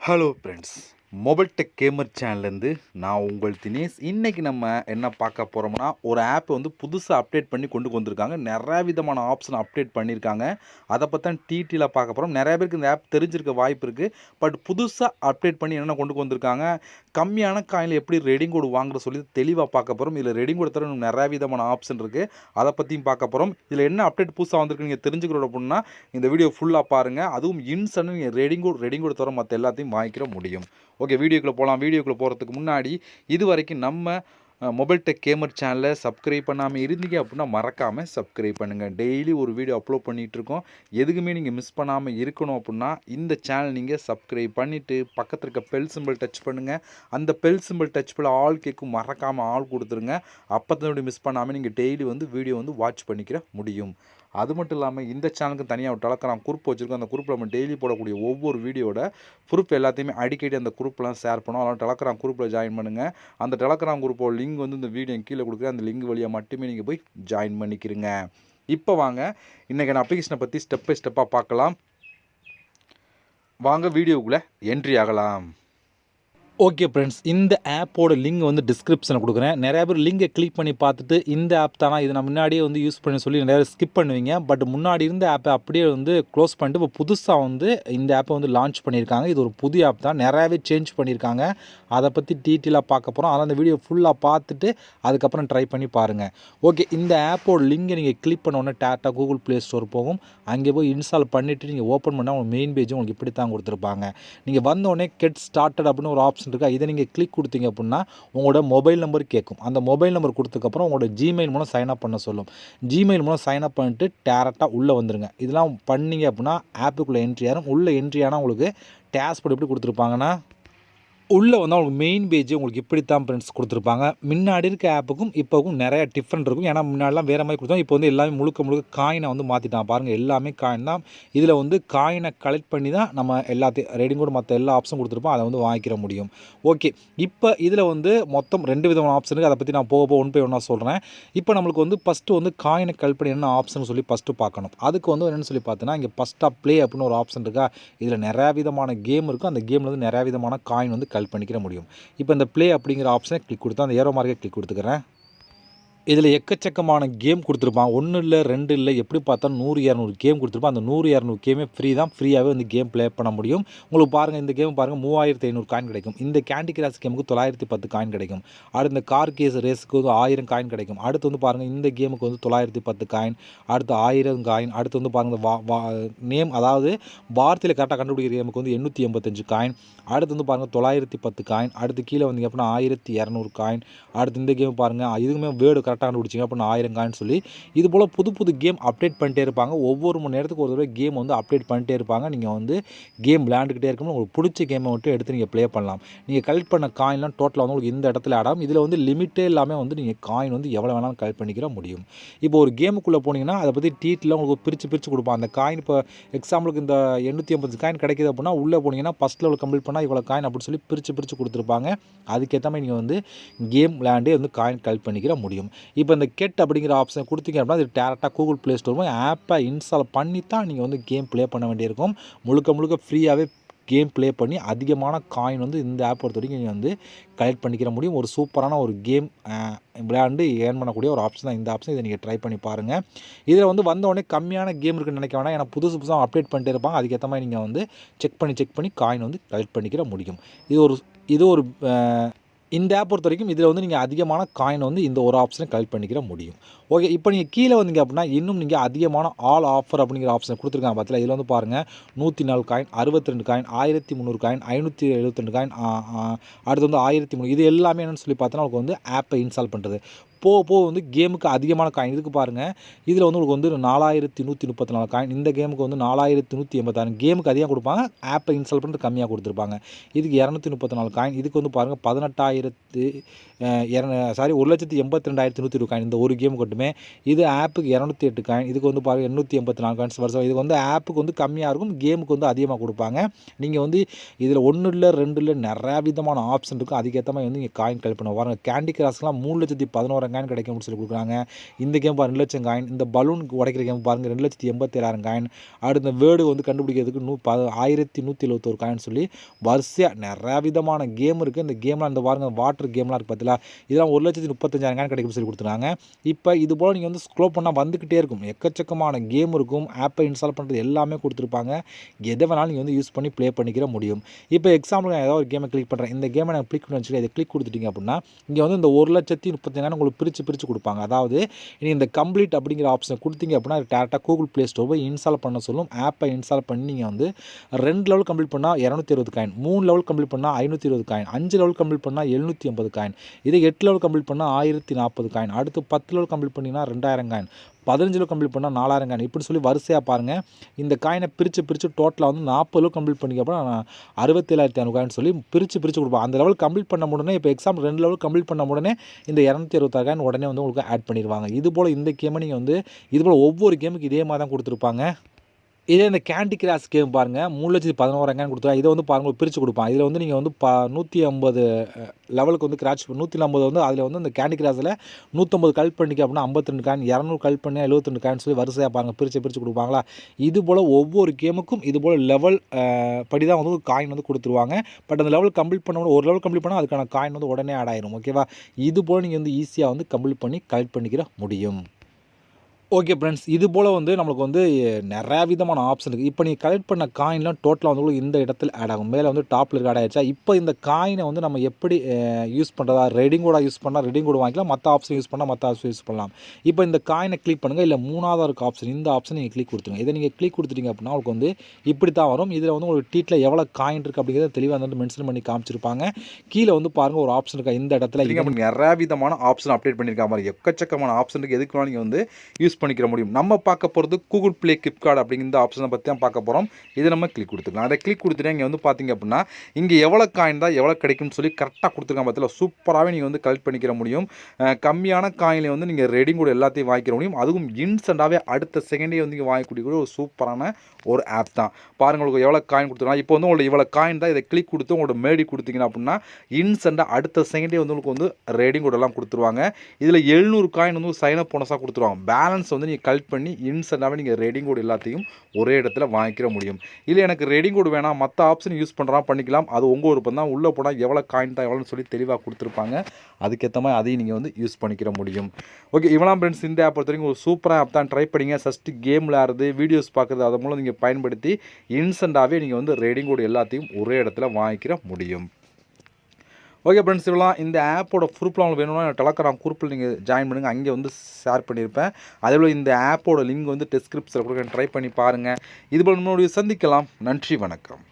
Hello friends, Mobile Tech Gamer சேனல்லேருந்து நான் உங்கள் தினேஷ். இன்றைக்கி நம்ம என்ன பார்க்க போகிறோம்னா, ஒரு ஆப் வந்து புதுசாக அப்டேட் பண்ணி கொண்டு வந்திருக்காங்க. நிறையா விதமான ஆப்ஷன் அப்டேட் பண்ணியிருக்காங்க. அதை பற்றி தான் டீட்டெயிலாக பார்க்க போகிறோம். நிறைய பேருக்கு இந்த ஆப் தெரிஞ்சிருக்க வாய்ப்பு இருக்குது. பட் புதுசாக அப்டேட் பண்ணி என்னென்ன கொண்டு வந்திருக்காங்க, கம்மியான காயினில் எப்படி ரெடிங் கோடு வாங்குற சொல்லி தெளிவாக பார்க்க போகிறோம். இதில் ரெடிங் கோடு தர நிறையா விதமான ஆப்ஷன் இருக்குது. அதை பற்றியும் பார்க்க போகிறோம். இதில் என்ன அப்டேட் புதுசாக வந்திருக்கு நீங்கள் தெரிஞ்சுக்கிறோம் அப்படின்னா இந்த வீடியோ ஃபுல்லாக பாருங்கள். அதுவும் இன்ஸ்டன்ட் நீங்கள் ரெடிங் கோடு தர மற்ற எல்லாத்தையும் வாங்கிக்கிற முடியும். ஓகே, வீடியோக்குள்ளே போகலாம். வீடியோக்குள்ளே போகிறதுக்கு முன்னாடி இது வரைக்கும் நம்ம மொபைல் டெக் கேமர் சேனலை சப்ஸ்கிரைப் பண்ணாமல் இருந்தீங்க அப்படின்னா மறக்காமல் சப்ஸ்கிரைப் பண்ணுங்கள். டெய்லி ஒரு வீடியோ அப்லோட் பண்ணிகிட்ருக்கோம். எதுக்குமே நீங்கள் மிஸ் பண்ணாமல் இருக்கணும் அப்படின்னா இந்த சேனல் நீங்கள் சப்ஸ்கிரைப் பண்ணிவிட்டு பக்கத்தில் இருக்க பெல் சிம்பிள் டச் பண்ணுங்கள். அந்த பெல் சிம்பிள் டச் பண்ண ஆல் கேட்கும், மறக்காமல் ஆல் கொடுத்துருங்க. அப்போ தான் மிஸ் பண்ணாமல் நீங்கள் டெய்லி வந்து வீடியோ வந்து வாட்ச் பண்ணிக்கிற முடியும். அது மட்டும் இல்லாமல் இந்த சேனலுக்கு தனியாக ஒரு டெலகிராம் குரூப் வச்சுருக்கோம். அந்த குரூப்பில் நம்ம டெய்லி போடக்கூடிய ஒவ்வொரு வீடியோட ப்ரூஃப் எல்லாத்தையுமே அடிக்கடி அந்த குரூப்லாம் ஷேர் பண்ணுவோம். அதனால் டெலகிராம் குரூப்பில் ஜாயின் பண்ணுங்கள். அந்த டெலகிராம் குரூப்போட லிங்க் வந்து இந்த வீடியோ கீழே கொடுக்குறேன். அந்த லிங்க் வழியாக மட்டுமே நீங்கள் போய் ஜாயின் பண்ணிக்கிறீங்க. இப்போ வாங்க இன்றைக்கான அப்ளிகேஷனை பற்றி ஸ்டெப் பை ஸ்டெப்பாக பார்க்கலாம். வாங்க வீடியோக்குள்ளே என்ட்ரி ஆகலாம். ஓகே ஃப்ரெண்ட்ஸ், இந்த ஆப்போட லிங்க் வந்து டிஸ்கிரிப்ஷனில் கொடுக்குறேன். நிறையா பேர் லிங்கை கிளிக் பண்ணி பார்த்துட்டு இந்த ஆப் தானா, இது நான் முன்னாடியே வந்து யூஸ் பண்ணி சொல்லி நிறைய பேர் ஸ்கிப் பண்ணுவீங்க. பட் முன்னாடி இருந்த ஆப்பை அப்படியே வந்து க்ளோஸ் பண்ணிட்டு இப்போ புதுசாக வந்து இந்த ஆப்பை வந்து லான்ச் பண்ணியிருக்காங்க. இது ஒரு புது ஆப் தான், நிறையாவே சேஞ்ச் பண்ணியிருக்காங்க. அதை பற்றி டீட்டெயிலாக பார்க்க போகிறோம். அதனால் அந்த வீடியோ ஃபுல்லாக பார்த்துட்டு அதுக்கப்புறம் ட்ரை பண்ணி பாருங்கள். ஓகே, இந்த ஆப்போட லிங்கை நீங்கள் கிளிக் பண்ண உடனே டேரெக்டாக கூகுள் ப்ளே ஸ்டோர் போகும். அங்கே போய் இன்ஸ்டால் பண்ணிவிட்டு நீங்கள் ஓப்பன் பண்ணால் உங்கள் மெயின் பேஜும் உங்களுக்கு இப்படி தான் கொடுத்துருப்பாங்க. நீங்கள் வந்தோடனே கெட் ஸ்டார்டட் அப்படின்னு ஒரு ஆப்ஷன் இருக்கா, இதை நீங்கள் கிளிக் கொடுத்தீங்க அப்படின்னா உங்களோட மொபைல் நம்பர் கேட்கும். அந்த மொபைல் நம்பர் கொடுத்ததுக்கப்புறம் உங்களோட ஜிமெயில் மூலம் சைன் அப் பண்ண சொல்லும். ஜிமெயில் மூலம் சைன் அப் பண்ணிட்டு டேரெக்டாக உள்ளே வந்துடுங்க. இதெல்லாம் பண்ணிங்க அப்படின்னா ஆப்புக்குள்ளே என்ட்ரி ஆகும். உள்ளே என்ட்ரி ஆனால் உங்களுக்கு டேஷ்போர்ட் எப்படி கொடுத்துருப்பாங்கன்னா, உள்ளே வந்தால் உங்களுக்கு மெயின் பேஜ் உங்களுக்கு இப்படி தான் ஃப்ரெண்ட்ஸ் கொடுத்துருப்பாங்க. முன்னாடி இருக்க ஆப்புக்கும் இப்போவும் நிறைய டிஃப்ரெண்ட் இருக்கும். ஏன்னா முன்னாடிலாம் வேறு மாதிரி கொடுத்தோம். இப்போ வந்து எல்லாமே முழுக்க காயினை வந்து மாற்றிட்டான் பாருங்கள். எல்லாமே காயின் தான். இதில் வந்து காயினை கலெக்ட் பண்ணி தான் நம்ம எல்லாத்தையும் ரெடிங் கூட மற்ற எல்லா ஆப்ஷனும் கொடுத்துருப்போம். அதை வந்து வாங்கிக்கிற முடியும். ஓகே, இப்போ இதில் வந்து மொத்தம் 2 விதமான ஆப்ஷன் இருக்குது. அதை பற்றி நான் போக ஒன் பை ஒன்னாக சொல்கிறேன். இப்போ நம்மளுக்கு வந்து ஃபஸ்ட்டு வந்து காயினை கலெக்ட் பண்ணி என்ன ஆப்ஷன் சொல்லி ஃபஸ்ட்டு பார்க்கணும். அதுக்கு வந்து என்னென்னு சொல்லி பார்த்தோன்னா, இங்கே ஃபஸ்ட்டாக ப்ளே அப்படின்னு ஒரு ஆப்ஷன் இருக்கா. இதில் நிறையா விதமான கேம் இருக்கும். அந்த கேமில் வந்து நிறையா விதமான காயின் வந்து கலெக்ட் பண்ணிக்கிற முடியும். இப்போ இந்த ப்ளே அப்படிங்கிற ஆப்ஷனை கிளிக் கொடுத்து அந்த ஏரோ மார்க்கை கிளிக் கொடுத்துக்கிறேன். இதில் எக்கச்சக்கமான கேம் கொடுத்துருப்பான். 1 இல்லை 2 இல்லை, எப்படி பார்த்தாலும் 100 200 கேம் கொடுத்துருப்பான். அந்த 100 200 கேமே ஃப்ரீ தான். ஃப்ரீயாகவே வந்து கேம் ப்ளே பண்ண முடியும். உங்களுக்கு பாருங்கள், இந்த கேம் பாருங்கள் 3500 காயின் கிடைக்கும். இந்த கேண்டி கிராஷ் கேமுக்கு 910 காயின் கிடைக்கும். அடுத்து இந்த கார் கேஸ் ரேஸுக்கு வந்து 1000 காயின் கிடைக்கும். அடுத்து வந்து பாருங்கள், இந்த கேமுக்கு வந்து 910 காயின். அடுத்து 1000 காயின். அடுத்து வந்து பாருங்கள் நேம், அதாவது வார்த்தையில் கரெக்டாக கண்டுபிடிக்கிற கேமுக்கு வந்து 885 காயின். அடுத்து வந்து பாருங்கள் 910 காயின். அடுத்து கீழே வந்தீங்க அப்படின்னா 1200 காயின். அடுத்து இந்த கேம் பாருங்கள், இதுக்குமே வேர்டு கரெக்டாக கண்டுபிடிச்சிங்க அப்படின்னா 1000 காயின் சொல்லி இது போல் புது கேம் அப்டேட் பண்ணிட்டே இருப்பாங்க. ஒவ்வொரு மணி நேரத்துக்கு ஒரு தடவை கேம் வந்து அப்டேட் பண்ணிட்டே இருப்பாங்க. நீங்கள் வந்து கேம் விளையாண்டுக்கிட்டே இருக்கணும். உங்களுக்கு பிடிச்ச கேமை மட்டும் எடுத்து நீங்கள் ப்ளே பண்ணலாம். நீங்கள் கலெக்ட் பண்ண காயின்லாம் டோட்டலாக வந்து உங்களுக்கு இந்த இடத்துல ஆட் ஆகும். இதில் வந்து லிமிட்டே இல்லாமல் வந்து நீங்கள் காயின் வந்து எவ்வளோ வேணாலும் கலெக்ட் பண்ணிக்கிற முடியும். இப்போ ஒரு கேமுக்குள்ளே போனீங்கன்னா அதை பற்றி டீட்டெயிலாக உங்களுக்கு பிரித்து கொடுப்பான். அந்த காயின் இப்போ எக்ஸாம்பிளுக்கு இந்த 850 காயின் கிடைக்கிது அப்படின்னா உள்ளே போனீங்கன்னா ஃபஸ்ட் லெவல் கம்ப்ளீட் பண்ணால் இவ்வளோ காயின் அப்படின்னு சொல்லி பிரித்து கொடுத்துருப்பாங்க. அதுக்கேற்ற மாதிரி நீங்கள் வந்து கேம் விளையாண்டே வந்து காயின் கலெக்ட் பண்ணிக்கிற முடியும். இப்போ இந்த கெட் அப்படிங்கிற ஆப்ஷன் கொடுத்தீங்க அப்படின்னா இது டேரெக்டாக கூகுள் ப்ளே ஸ்டோர் ஆப்பை இன்ஸ்டால் பண்ணி தான் நீங்கள் வந்து கேம் ப்ளே பண்ண வேண்டியிருக்கும். முழுக்க ஃப்ரீயாகவே கேம் ப்ளே பண்ணி அதிகமான காயின் வந்து இந்த ஆப் பொறுத்த வரைக்கும் நீங்கள் வந்து கலெக்ட் பண்ணிக்கிற முடியும். ஒரு சூப்பரான ஒரு கேம் விளையாண்டு ஏர்ன் பண்ணக்கூடிய ஒரு ஆப்ஷன் தான் இந்த ஆப்ஷன். இதை நீங்கள் ட்ரை பண்ணி பாருங்கள். இதில் வந்து வந்தோடனே கம்மியான கேம் இருக்குன்னு நினைக்க வேணாம். ஏன்னா புதுசாக அப்டேட் பண்ணிட்டே இருப்பாங்க. அதுக்கேற்ற மாதிரி நீங்கள் வந்து செக் பண்ணி காயின் வந்து கலெக்ட் பண்ணிக்கிற முடியும். இது ஒரு இந்த ஆப் பொறுத்த வரைக்கும் இதில் வந்து நீங்கள் அதிகமான காயின் வந்து இந்த ஒரு ஆப்ஷனை கலெக்ட் பண்ணிக்கிற முடியும். ஓகே, இப்போ நீங்கள் கீழே வந்தீங்க அப்படின்னா இன்னும் நீங்கள் அதிகமான ஆல் ஆஃபர் அப்படிங்கிற ஆப்ஷன் கொடுத்துருக்காங்க பார்த்தீங்களா. இதில் வந்து பாருங்கள் 104 காயின், 62 காயின், 1300 காயின், 572 காயின், அடுத்து வந்து 1300. இது எல்லாமே என்னென்னு சொல்லி பார்த்தோன்னா உங்களுக்கு வந்து ஆப்பை இன்ஸ்டால் பண்ணுறது. போக வந்து கேமுக்கு அதிகமான காயின் இதுக்கு பாருங்கள். இதில் வந்து உங்களுக்கு வந்து 4134 காயின். இந்த கேமுக்கு வந்து 4186. கேமுக்கு அதிகம் கொடுப்பாங்க, ஆப்பை இன்ஸ்டால் பண்ணிட்டு கம்மியாக கொடுத்துருப்பாங்க. இதுக்கு 234 காயின். இதுக்கு வந்து பாருங்கள் 1,82,120,120 காயின் இந்த ஒரு கேமுக்கு மட்டுமே. இது ஆப்புக்கு 208 காயின். இதுக்கு வந்து பாருங்கள் 884 காயின்ஸ் வருஷம். இதுக்கு வந்து ஆப்புக்கு வந்து கம்மியாக இருக்கும், கேமுக்கு வந்து அதிகமாக கொடுப்பாங்க. நீங்கள் வந்து இதில் 1 இல்லை 2 இல்லை நிறையா விதமான ஆப்ஷன் இருக்கும். அதுக்கேற்ற மாதிரி வந்து நீங்கள் காயின் கலெக்ட் பண்ண பாருங்கள். கேண்டி கிராஷ்லாம் 3,11,000 காயின் கிடைக்கும் அப்படின்னு சொல்லி கொடுக்குறாங்க. இந்த கேம் பாருங்க 2 லட்சம் காயின். இந்த பலூன் உடைக்கிற கேம் பாருங்க 2,87,000 காயின். அடுத்த இந்த வேர்டு வந்து கண்டுபிடிக்கிறதுக்கு 1171 காயின் சொல்லி வரிசையாக நிறையா விதமான கேம் இருக்குது. இந்த கேம்லாம் இந்த பாருங்க வாட்டர் கேம்லாம் இருக்குது பார்த்தீங்களா, இதெல்லாம் 1,35,000 காயின் கிடைக்கும்னு சொல்லி கொடுத்துருக்காங்க. இப்போ இது போல் நீங்கள் வந்து ஸ்க்ரோல் பண்ணால் வந்துக்கிட்டே இருக்கும். எக்கச்சக்கமான கேம் இருக்கும். ஆப்பை இன்ஸ்டால் பண்ணுறது எல்லாமே கொடுத்துருப்பாங்க. எதை வேணாலும் நீங்கள் வந்து யூஸ் பண்ணி ப்ளே பண்ணிக்கிற முடியும். இப்போ எக்ஸாம்பிள் நான் ஏதாவது ஒரு கேமை கிளிக் பண்ணுறேன். இந்த கேமை நான் கிளிக் பண்ணி வச்சுட்டு இதை கிளிக் கொடுத்துட்டீங்க அப்படின்னா இங்கே வந்து இந்த 1,35,000 உங்களுக்கு பிரித்து கொடுப்பாங்க. அதாவது நீங்கள் இந்த கம்ப்ளீட் அப்படிங்கிற ஆப்ஷனை கொடுத்தீங்க அப்படின்னா அது டேரெக்டாக கூகுள் ப்ளே ஸ்டோர் போய் இன்ஸ்டால் பண்ண சொல்லும். ஆப்பை இன்ஸ்டால் பண்ணி நீங்கள் வந்து 2 லெவல் கம்ப்ளீட் பண்ணால் 220 காயின், 3 லெவல் கம்ப்ளீட் பண்ணால் 520 காயின், 5 லெவல் கம்ப்ளீட் பண்ணால் 780 காயின், இதே 8 லெவல் கம்ப்ளீட் பண்ணால் 1040 காயின், அடுத்து 10 லெவல் கம்ப்ளீட் பண்ணிங்கன்னா 2000 காயின், 15 லெவல் கம்ப்ளீட் பண்ணால் 4000 காயின், இப்படி சொல்லி வரிசையாக பாருங்கள். இந்த காயினை பிரித்து டோட்டலாக வந்து 40 லெவல் கம்ப்ளீட் பண்ணிக்க அப்புறம் 67,500 காயின் சொல்லி பிரித்து கொடுப்போம். அந்த லெவல் கம்ப்ளீட் பண்ண உடனே இப்போ எக்ஸாம்பிள் 2 லெவல் கம்ப்ளீட் பண்ண உடனே இந்த 266 காயின் உடனே வந்து உங்களுக்கு ஆட் பண்ணிடுவாங்க. இதுபோல் இந்த கேமை நீங்கள் வந்து இதுபோல் ஒவ்வொரு கேமுக்கு இதே மாதிரி தான் கொடுத்துருப்பாங்க. இதே இந்த கேண்டி கிராஷ் கேம் பாருங்கள் 3,11,000 கொடுத்துருவாங்க. இதை வந்து பாருங்கள் பிரித்து கொடுப்பான். இதில் வந்து நீங்கள் வந்து 150 லெவலுக்கு வந்து கிராச் 150 வந்து அதில் வந்து இந்த கேண்டி கிராஸில் 150 கலெக்ட் பண்ணிக்க அப்படின்னா 52 காயின், 200 கலெக்ட் பண்ணி 72 காயின் சொல்லி வரிசையாக பாருங்கள் பிரித்து கொடுப்பாங்களா. இது போல் ஒவ்வொரு கேமுக்கும் இது போல் லெவல் படி தான் வந்து காயின் வந்து கொடுத்துருவாங்க. பட் அந்த லெவல் கம்ப்ளீட் பண்ண ஒரு லெவல் கம்ப்ளீட் பண்ணால் அதுக்கான காயின் வந்து உடனே ஆட் ஆயிரும். ஓகேவா, இது போல் நீங்கள் வந்து ஈஸியாக வந்து கம்ப்ளீட் பண்ணி கலெக்ட் பண்ணிக்கிற முடியும். ஓகே ஃப்ரெண்ட்ஸ், இது போல் வந்து நம்மளுக்கு வந்து நிறையா விதமான ஆப்ஷன் இருக்குது. இப்போ நீங்கள் கலெக்ட் பண்ண காயின்லாம் டோட்டலாக வந்து உங்களுக்கு இந்த இடத்துல ஆட் ஆகும். மேலே வந்து டாப்பில் இருக்க ஆட் ஆகிடுச்சா. இப்போ இந்த காயினை வந்து நம்ம எப்படி யூஸ் பண்ணுறதா, ரெடிங் கோடாக யூஸ் பண்ணால் ரெடிங் கோடு வாங்கிக்கலாம், மற்ற ஆப்ஷன் யூஸ் பண்ணால் மற்ற ஆப்ஷன் யூஸ் பண்ணலாம். இப்போ இந்த காயினை கிளிக் பண்ணுங்கள், இல்லை 3ஆவது இருக்க ஆப்ஷன் இந்த ஆப்ஷன் நீங்கள் கிளிக் கொடுத்துருங்க. இதை நீங்கள் கிளிக் கொடுத்துட்டீங்க அப்படின்னா உங்களுக்கு வந்து இப்படி தான் வரும். இதில் வந்து உங்களுக்கு டீட்டில் எவ்வளோ காயின் இருக்குது அப்படிங்கிறத தெளிவாக வந்து மென்ஷன் பண்ணி காமிச்சிருப்பாங்க. கீழே வந்து பாருங்கள் ஒரு ஆப்ஷன் இருக்கா இந்த இடத்துல நிறையா விதமான ஆப்ஷன் அப்டேட் பண்ணியிருக்க மாதிரி எக்கச்சக்கமான ஆப்ஷன் இருக்குது. எதுக்கு வேணாலும் நீங்கள் வந்து யூஸ் பண்ணிக்கிற முடியும். நம்ம பார்க்க போகிறது கூகுள் ப்ளே கிஃப்ட் கார்டு அப்படிங்கிற ஆப்ஷனை பற்றி தான் பார்க்க போகிறோம். இதை நம்ம கிளிக் கொடுத்துக்கலாம். அதை கிளிக் கொடுத்துட்டு இங்கே வந்து பார்த்தீங்க அப்படின்னா இங்கே எவ்வளோ காயின் தான் எவ்வளோ கிடைக்கும்னு சொல்லி கரெக்டாக கொடுத்துருக்காங்க. பார்த்தீங்களா, சூப்பராகவே நீங்கள் வந்து கலெக்ட் பண்ணிக்கிற முடியும். கம்மியான காயினில் வந்து நீங்கள் ரெடிங் கூட எல்லாத்தையும் வாங்கிக்கிற முடியும். அதுவும் இன்ஸ்டண்ட்டாகவே அடுத்த செகண்டே வந்து நீங்கள் வாங்கக்கூடிய ஒரு சூப்பரான ஒரு ஆப் தான். பாருங்கள் உங்களுக்கு எவ்வளோ காயின் கொடுத்துருக்காங்க. இப்போ வந்து உங்களுக்கு இவ்வளோ காயின் தான், இதை கிளிக் கொடுத்து உங்களோட மேடி கொடுத்தீங்கன்னா அப்படின்னா இன்ஸ்டண்ட்டாக அடுத்த செகண்டே வந்து உங்களுக்கு வந்து ரெடிங் கூட எல்லாம் கொடுத்துருவாங்க. இதில் 700 காயின் வந்து சைன் அப் போனஸாக கொடுத்துருவாங்க. பேலன்ஸ் வந்து நீங்கள் கலெக்ட் பண்ணி இன்ஸ்டன்ட்டாகவே நீங்கள் ரெடிங் கோட் எல்லாத்தையும் ஒரே இடத்துல வாங்கிக்கிற முடியும். இல்லை எனக்கு ரெடிங் கோட் வேணாம், மற்ற ஆப்ஷன் யூஸ் பண்ணுறான் பண்ணிக்கலாம், அது உங்கள் விருப்பம் தான். உள்ளே போனால் எவ்வளோ காயின் தான் எவ்வளோன்னு சொல்லி தெளிவாக கொடுத்துருப்பாங்க. அதுக்கேற்ற மாதிரி அதையும் நீங்கள் வந்து யூஸ் பண்ணிக்கிற முடியும். ஓகே, இவ்வளோ ஃப்ரெண்ட்ஸ், இந்த ஆப் பொறுத்த வரைக்கும் ஒரு சூப்பராக ஆப் தான். ட்ரை பண்ணிங்க. ஃபஸ்ட்டு கேம் விளையாடுறது, வீடியோஸ் பார்க்குறது, அதை மூலம் நீங்கள் பயன்படுத்தி இன்ஸ்டண்ட்டாகவே நீங்கள் வந்து ரெடிங் கோட் எல்லாத்தையும் ஒரே இடத்துல வாங்கிக்கிற முடியும். ஓகே ஃப்ரெண்ட்ஸ், இவ்வளோ இந்த ஆப்போட ப்ரூஃப்லாம் உங்களுக்கு வேணும்னா டெலகிராம் குரூப்பில் நீங்கள் ஜாயின் பண்ணுங்கள். அங்கே வந்து ஷேர் பண்ணியிருப்பேன். அதேபோல் இந்த ஆப்போட லிங்க் வந்து டிஸ்கிரிப்ஷனில் கொடுக்க ட்ரை பண்ணி பாருங்கள். இதுபோல் நம்மளுடைய சந்திக்கலாம். நன்றி, வணக்கம்.